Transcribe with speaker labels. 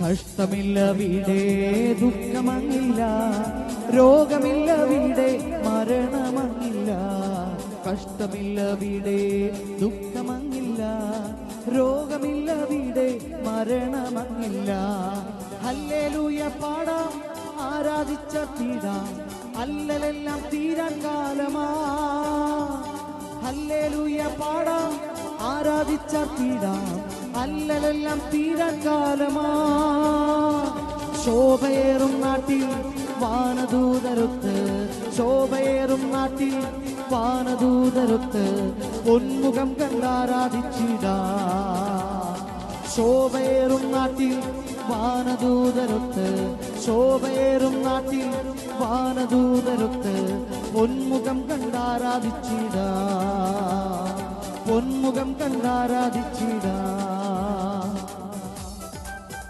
Speaker 1: കഷ്ടമില്ല വീടേ ദുഃഖമങ്ങില്ല, രോഗമില്ല വീടേ മരണമങ്ങില്ല. കഷ്ടമില്ല വീടേ ദുഃഖമങ്ങില്ല, രോഗമില്ല വീടേ മരണമങ്ങില്ല. Hallelujah പാടാം, ആരാധിച്ച തീരാം, അല്ലലെല്ലാം തീരാൻ കാലമാ. Hallelujah പാടാം, ആരാധിച്ച തീരാം, അല്ലലെല്ലാം തീരാൻ കാലമാ. ശോഭയേറും നാട്ടിൽ വാനദൂതരൊത്ത്, ശോഭയേറും നാട്ടിൽ വാനദൂതരൊത്ത് പൊന്മുഖം കണ്ടാരാധിച്ചിടാ. ശോഭയേറും നാട്ടിൽ വാനദൂതരൊത്ത്, ശോഭയേറും നാട്ടിൽ വാനദൂതരൊത്ത് പൊന്മുഖം കണ്ടാരാധിച്ചിടാ, പൊന്മുഖം കണ്ടാരാധിച്ചിടാ.